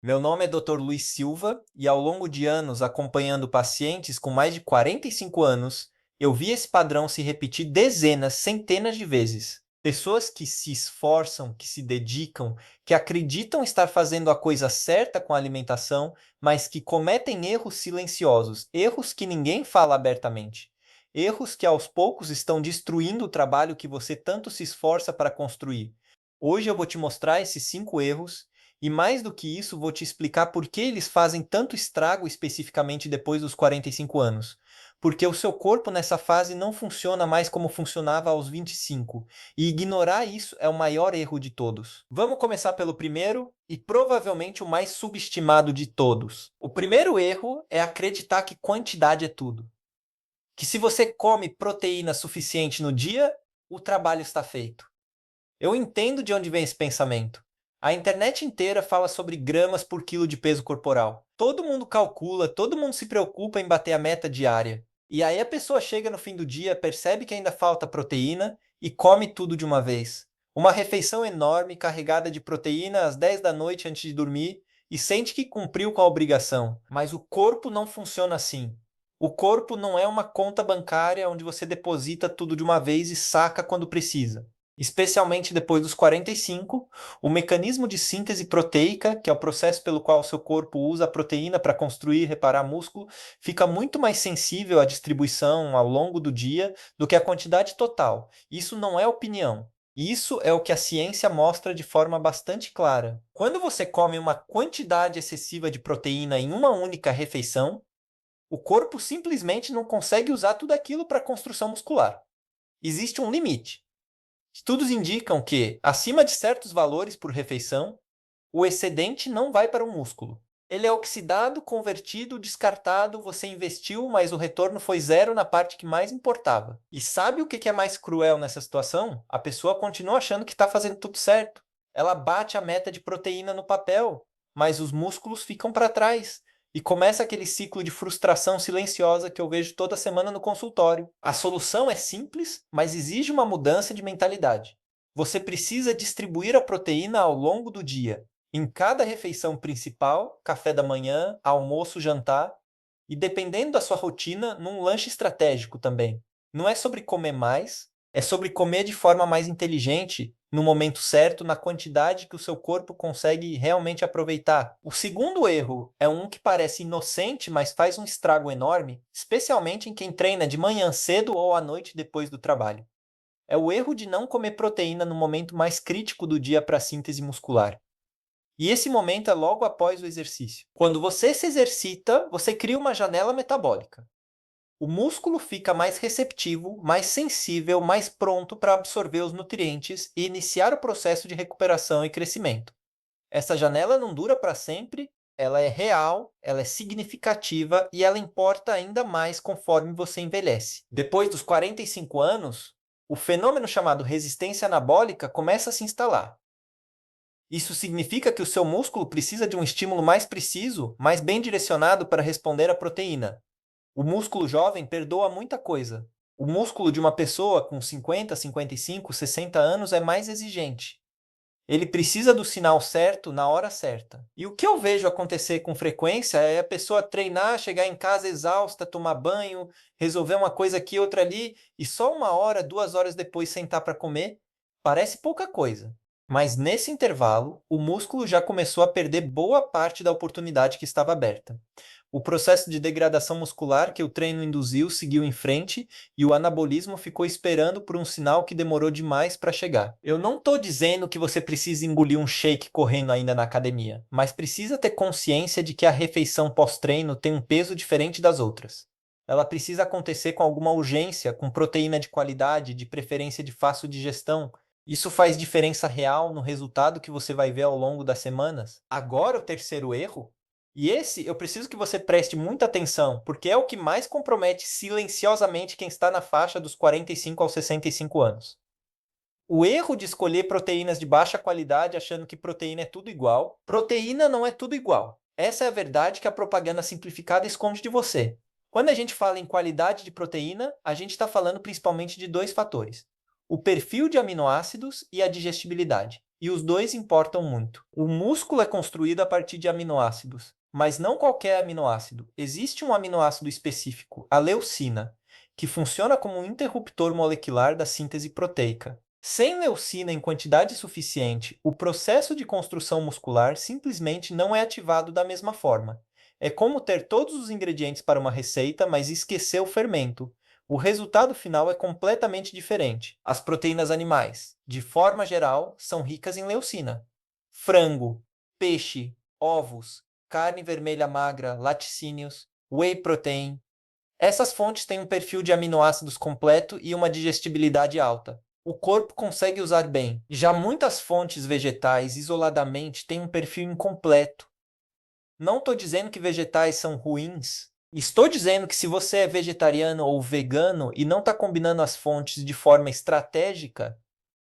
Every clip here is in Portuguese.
Meu nome é Dr. Luiz Silva e ao longo de anos acompanhando pacientes com mais de 45 anos, eu vi esse padrão se repetir dezenas, centenas de vezes. Pessoas que se esforçam, que se dedicam, que acreditam estar fazendo a coisa certa com a alimentação, mas que cometem erros silenciosos, erros que ninguém fala abertamente. Erros que aos poucos estão destruindo o trabalho que você tanto se esforça para construir. Hoje eu vou te mostrar esses 5 erros e mais do que isso, vou te explicar por que eles fazem tanto estrago especificamente depois dos 45 anos. Porque o seu corpo nessa fase não funciona mais como funcionava aos 25, e ignorar isso é o maior erro de todos. Vamos começar pelo primeiro e provavelmente o mais subestimado de todos. O primeiro erro é acreditar que quantidade é tudo. Que se você come proteína suficiente no dia, o trabalho está feito. Eu entendo de onde vem esse pensamento. A internet inteira fala sobre gramas por quilo de peso corporal. Todo mundo calcula, todo mundo se preocupa em bater a meta diária. E aí a pessoa chega no fim do dia, percebe que ainda falta proteína e come tudo de uma vez. Uma refeição enorme, carregada de proteína às 10 da noite antes de dormir e sente que cumpriu com a obrigação. Mas o corpo não funciona assim. O corpo não é uma conta bancária onde você deposita tudo de uma vez e saca quando precisa. Especialmente depois dos 45, o mecanismo de síntese proteica, que é o processo pelo qual o seu corpo usa a proteína para construir e reparar músculo, fica muito mais sensível à distribuição ao longo do dia do que a quantidade total. Isso não é opinião. Isso é o que a ciência mostra de forma bastante clara. Quando você come uma quantidade excessiva de proteína em uma única refeição, o corpo simplesmente não consegue usar tudo aquilo para construção muscular. Existe um limite. Estudos indicam que, acima de certos valores por refeição, o excedente não vai para o músculo. Ele é oxidado, convertido, descartado, você investiu, mas o retorno foi zero na parte que mais importava. E sabe o que é mais cruel nessa situação? A pessoa continua achando que está fazendo tudo certo. Ela bate a meta de proteína no papel, mas os músculos ficam para trás. E começa aquele ciclo de frustração silenciosa que eu vejo toda semana no consultório. A solução é simples, mas exige uma mudança de mentalidade. Você precisa distribuir a proteína ao longo do dia, em cada refeição principal, café da manhã, almoço, jantar, e dependendo da sua rotina, num lanche estratégico também. Não é sobre comer mais, é sobre comer de forma mais inteligente, no momento certo, na quantidade que o seu corpo consegue realmente aproveitar. O segundo erro é um que parece inocente, mas faz um estrago enorme, especialmente em quem treina de manhã cedo ou à noite depois do trabalho. É o erro de não comer proteína no momento mais crítico do dia para a síntese muscular. E esse momento é logo após o exercício. Quando você se exercita, você cria uma janela metabólica. O músculo fica mais receptivo, mais sensível, mais pronto para absorver os nutrientes e iniciar o processo de recuperação e crescimento. Essa janela não dura para sempre, ela é real, ela é significativa e ela importa ainda mais conforme você envelhece. Depois dos 45 anos, o fenômeno chamado resistência anabólica começa a se instalar. Isso significa que o seu músculo precisa de um estímulo mais preciso, mais bem direcionado para responder à proteína. O músculo jovem perdoa muita coisa. O músculo de uma pessoa com 50, 55, 60 anos é mais exigente. Ele precisa do sinal certo na hora certa. E o que eu vejo acontecer com frequência é a pessoa treinar, chegar em casa exausta, tomar banho, resolver uma coisa aqui, outra ali, e só 1 hora, 2 horas depois sentar para comer. Parece pouca coisa. Mas nesse intervalo, o músculo já começou a perder boa parte da oportunidade que estava aberta. O processo de degradação muscular que o treino induziu seguiu em frente e o anabolismo ficou esperando por um sinal que demorou demais para chegar. Eu não estou dizendo que você precisa engolir um shake correndo ainda na academia, mas precisa ter consciência de que a refeição pós-treino tem um peso diferente das outras. Ela precisa acontecer com alguma urgência, com proteína de qualidade, de preferência de fácil digestão. Isso faz diferença real no resultado que você vai ver ao longo das semanas. Agora, o terceiro erro, e esse eu preciso que você preste muita atenção, porque é o que mais compromete silenciosamente quem está na faixa dos 45 aos 65 anos. O erro de escolher proteínas de baixa qualidade achando que proteína é tudo igual. Proteína não é tudo igual. Essa é a verdade que a propaganda simplificada esconde de você. Quando a gente fala em qualidade de proteína, a gente está falando principalmente de dois fatores: o perfil de aminoácidos e a digestibilidade. e os dois importam muito. O músculo é construído a partir de aminoácidos, mas não qualquer aminoácido. Existe um aminoácido específico, a leucina, que funciona como um interruptor molecular da síntese proteica. Sem leucina em quantidade suficiente, o processo de construção muscular simplesmente não é ativado da mesma forma. É como ter todos os ingredientes para uma receita, mas esquecer o fermento. O resultado final é completamente diferente. As proteínas animais, de forma geral, são ricas em leucina. Frango, peixe, ovos, carne vermelha magra, laticínios, whey protein. Essas fontes têm um perfil de aminoácidos completo e uma digestibilidade alta. O corpo consegue usar bem. Já muitas fontes vegetais, isoladamente, têm um perfil incompleto. Não estou dizendo que vegetais são ruins. Estou dizendo que se você é vegetariano ou vegano e não está combinando as fontes de forma estratégica,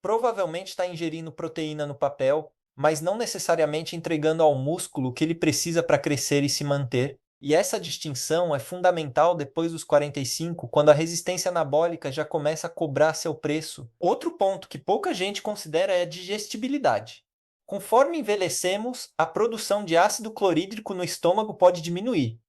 provavelmente está ingerindo proteína no papel, mas não necessariamente entregando ao músculo o que ele precisa para crescer e se manter. E essa distinção é fundamental depois dos 45, quando a resistência anabólica já começa a cobrar seu preço. Outro ponto que pouca gente considera é a digestibilidade. Conforme envelhecemos, a produção de ácido clorídrico no estômago pode diminuir.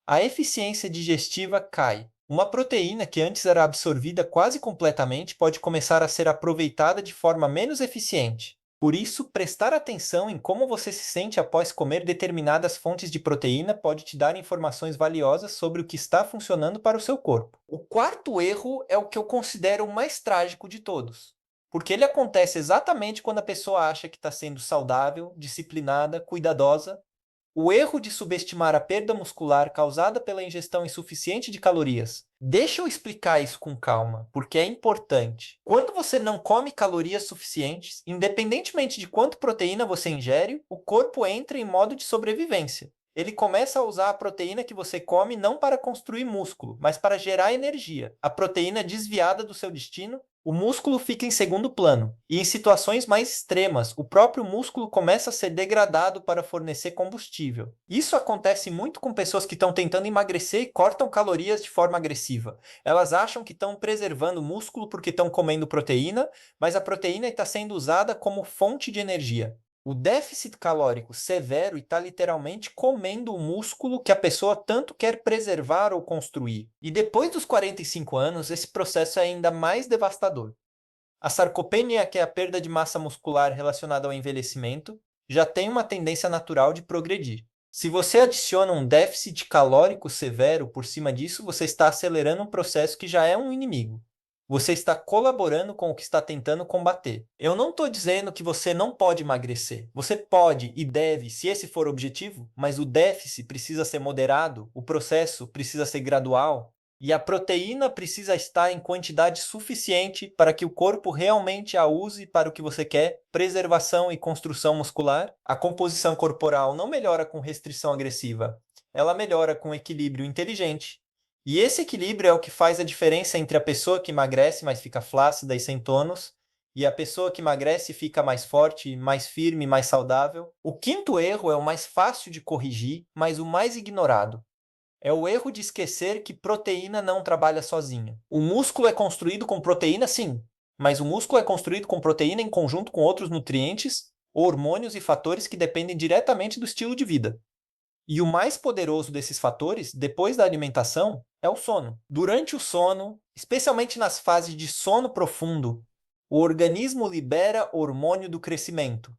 A eficiência digestiva cai. Uma proteína que antes era absorvida quase completamente pode começar a ser aproveitada de forma menos eficiente. Por isso, prestar atenção em como você se sente após comer determinadas fontes de proteína pode te dar informações valiosas sobre o que está funcionando para o seu corpo. O quarto erro é o que eu considero o mais trágico de todos, porque ele acontece exatamente quando a pessoa acha que está sendo saudável, disciplinada, cuidadosa. O erro de subestimar a perda muscular causada pela ingestão insuficiente de calorias. Deixa eu explicar isso com calma, porque é importante. Quando você não come calorias suficientes, independentemente de quanto proteína você ingere, o corpo entra em modo de sobrevivência. Ele começa a usar a proteína que você come não para construir músculo, mas para gerar energia. A proteína desviada do seu destino, o músculo fica em segundo plano, e em situações mais extremas, o próprio músculo começa a ser degradado para fornecer combustível. Isso acontece muito com pessoas que estão tentando emagrecer e cortam calorias de forma agressiva. Elas acham que estão preservando o músculo porque estão comendo proteína, mas a proteína está sendo usada como fonte de energia. O déficit calórico severo está literalmente comendo o músculo que a pessoa tanto quer preservar ou construir. E depois dos 45 anos, esse processo é ainda mais devastador. A sarcopenia, que é a perda de massa muscular relacionada ao envelhecimento, já tem uma tendência natural de progredir. Se você adiciona um déficit calórico severo por cima disso, você está acelerando um processo que já é um inimigo. Você está colaborando com o que está tentando combater. Eu não estou dizendo que você não pode emagrecer. Você pode e deve, se esse for o objetivo, mas o déficit precisa ser moderado, o processo precisa ser gradual. E a proteína precisa estar em quantidade suficiente para que o corpo realmente a use para o que você quer, preservação e construção muscular. A composição corporal não melhora com restrição agressiva, ela melhora com equilíbrio inteligente. E esse equilíbrio é o que faz a diferença entre a pessoa que emagrece, mas fica flácida e sem tônus, e a pessoa que emagrece e fica mais forte, mais firme, mais saudável. O quinto erro é o mais fácil de corrigir, mas o mais ignorado. É o erro de esquecer que proteína não trabalha sozinha. O músculo é construído com proteína, sim, mas o músculo é construído com proteína em conjunto com outros nutrientes, hormônios e fatores que dependem diretamente do estilo de vida. E o mais poderoso desses fatores, depois da alimentação, é o sono. Durante o sono, especialmente nas fases de sono profundo, o organismo libera hormônio do crescimento.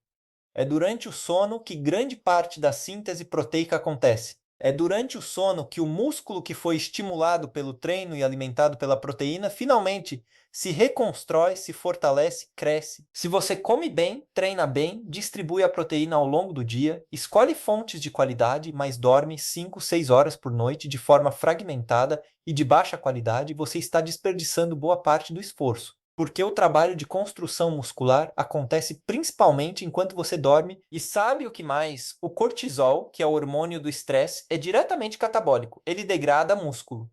É durante o sono que grande parte da síntese proteica acontece. É durante o sono que o músculo que foi estimulado pelo treino e alimentado pela proteína finalmente se reconstrói, se fortalece, cresce. Se você come bem, treina bem, distribui a proteína ao longo do dia, escolhe fontes de qualidade, mas dorme 5, 6 horas por noite de forma fragmentada e de baixa qualidade, você está desperdiçando boa parte do esforço. Porque o trabalho de construção muscular acontece principalmente enquanto você dorme. E sabe o que mais? O cortisol, que é o hormônio do estresse, é diretamente catabólico. Ele degrada músculo.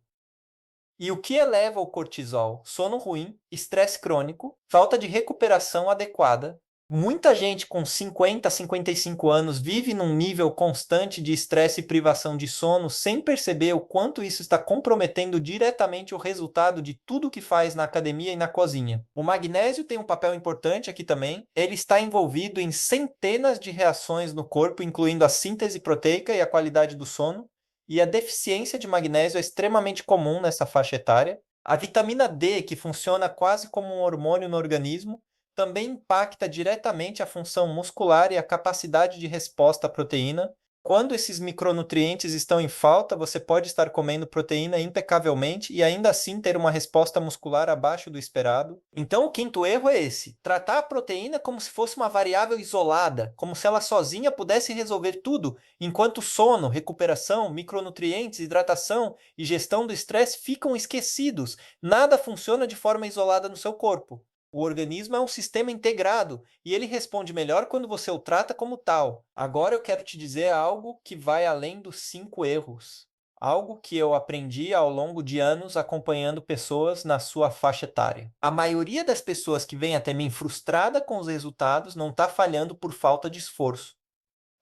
E o que eleva o cortisol? Sono ruim, estresse crônico, falta de recuperação adequada, Muita gente com 50, 55 anos vive num nível constante de estresse e privação de sono sem perceber o quanto isso está comprometendo diretamente o resultado de tudo que faz na academia e na cozinha. O magnésio tem um papel importante aqui também. Ele está envolvido em centenas de reações no corpo, incluindo a síntese proteica e a qualidade do sono. E a deficiência de magnésio é extremamente comum nessa faixa etária. A vitamina D, que funciona quase como um hormônio no organismo, também impacta diretamente a função muscular e a capacidade de resposta à proteína. Quando esses micronutrientes estão em falta, você pode estar comendo proteína impecavelmente e ainda assim ter uma resposta muscular abaixo do esperado. Então, o quinto erro é esse: tratar a proteína como se fosse uma variável isolada, como se ela sozinha pudesse resolver tudo, enquanto sono, recuperação, micronutrientes, hidratação e gestão do estresse ficam esquecidos. Nada funciona de forma isolada no seu corpo. O organismo é um sistema integrado e ele responde melhor quando você o trata como tal. Agora eu quero te dizer algo que vai além dos 5 erros. Algo que eu aprendi ao longo de anos acompanhando pessoas na sua faixa etária. A maioria das pessoas que vem até mim frustrada com os resultados não está falhando por falta de esforço.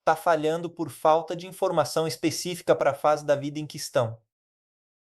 Está falhando por falta de informação específica para a fase da vida em que estão.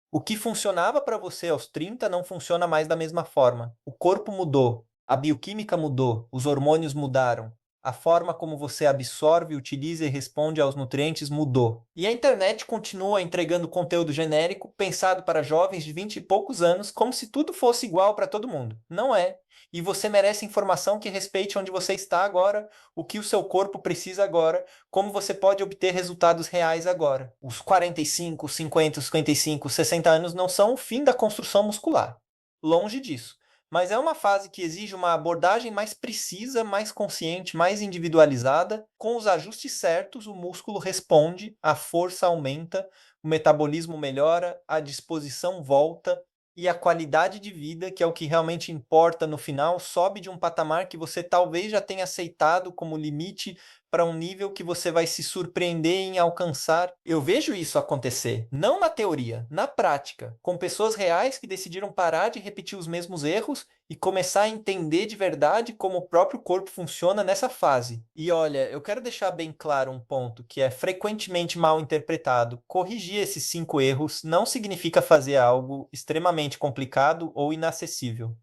O que funcionava para você aos 30 não funciona mais da mesma forma. O corpo mudou, a bioquímica mudou, os hormônios mudaram. A forma como você absorve, utiliza e responde aos nutrientes mudou. E a internet continua entregando conteúdo genérico pensado para jovens de 20 e poucos anos como se tudo fosse igual para todo mundo. Não é. E você merece informação que respeite onde você está agora, o que o seu corpo precisa agora, como você pode obter resultados reais agora. Os 45, 50, 55, 60 anos não são o fim da construção muscular. Longe disso. Mas é uma fase que exige uma abordagem mais precisa, mais consciente, mais individualizada. Com os ajustes certos, o músculo responde, a força aumenta, o metabolismo melhora, a disposição volta e a qualidade de vida, que é o que realmente importa no final, sobe de um patamar que você talvez já tenha aceitado como limite para um nível que você vai se surpreender em alcançar. Eu vejo isso acontecer, não na teoria, na prática, com pessoas reais que decidiram parar de repetir os mesmos erros e começar a entender de verdade como o próprio corpo funciona nessa fase. E olha, eu quero deixar bem claro um ponto que é frequentemente mal interpretado. Corrigir esses 5 erros não significa fazer algo extremamente complicado ou inacessível.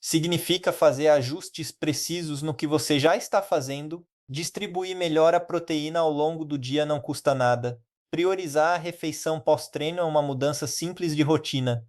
Significa fazer ajustes precisos no que você já está fazendo, distribuir melhor a proteína ao longo do dia não custa nada, priorizar a refeição pós-treino é uma mudança simples de rotina.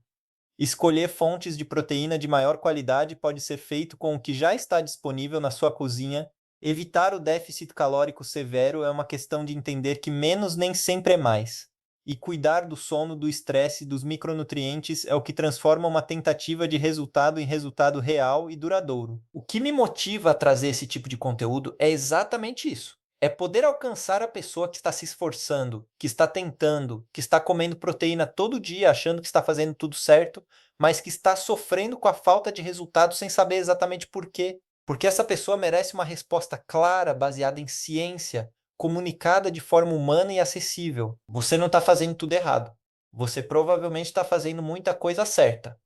Escolher fontes de proteína de maior qualidade pode ser feito com o que já está disponível na sua cozinha. Evitar o déficit calórico severo é uma questão de entender que menos nem sempre é mais. E cuidar do sono, do estresse e dos micronutrientes é o que transforma uma tentativa de resultado em resultado real e duradouro. O que me motiva a trazer esse tipo de conteúdo é exatamente isso. É poder alcançar a pessoa que está se esforçando, que está tentando, que está comendo proteína todo dia, achando que está fazendo tudo certo, mas que está sofrendo com a falta de resultado sem saber exatamente por quê. Porque essa pessoa merece uma resposta clara, baseada em ciência, comunicada de forma humana e acessível. Você não está fazendo tudo errado. Você provavelmente está fazendo muita coisa certa.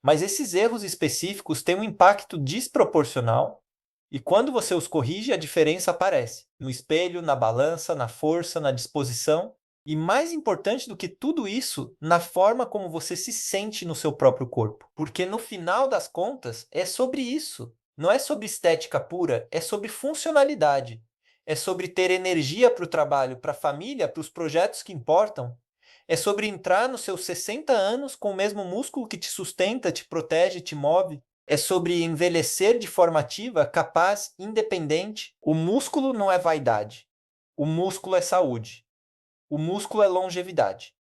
Mas esses erros específicos têm um impacto desproporcional e quando você os corrige, a diferença aparece no espelho, na balança, na força, na disposição e, mais importante do que tudo isso, na forma como você se sente no seu próprio corpo. Porque no final das contas, é sobre isso. Não é sobre estética pura, é sobre funcionalidade. É sobre ter energia para o trabalho, para a família, para os projetos que importam. É sobre entrar nos seus 60 anos com o mesmo músculo que te sustenta, te protege, te move. É sobre envelhecer de forma ativa, capaz, independente. O músculo não é vaidade. O músculo é saúde. O músculo é longevidade.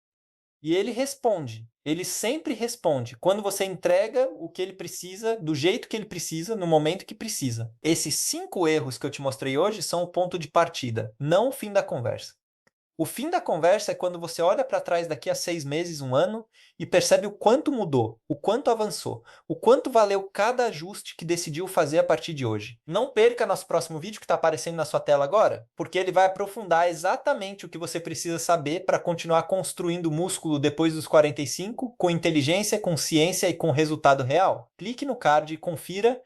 E ele responde. Ele sempre responde. Quando você entrega o que ele precisa, do jeito que ele precisa, no momento que precisa. Esses 5 erros que eu te mostrei hoje são o ponto de partida, não o fim da conversa. O fim da conversa é quando você olha para trás daqui a 6 meses, um ano, e percebe o quanto mudou, o quanto avançou, o quanto valeu cada ajuste que decidiu fazer a partir de hoje. Não perca nosso próximo vídeo que está aparecendo na sua tela agora, porque ele vai aprofundar exatamente o que você precisa saber para continuar construindo músculo depois dos 45, com inteligência, com ciência e com resultado real. Clique no card e confira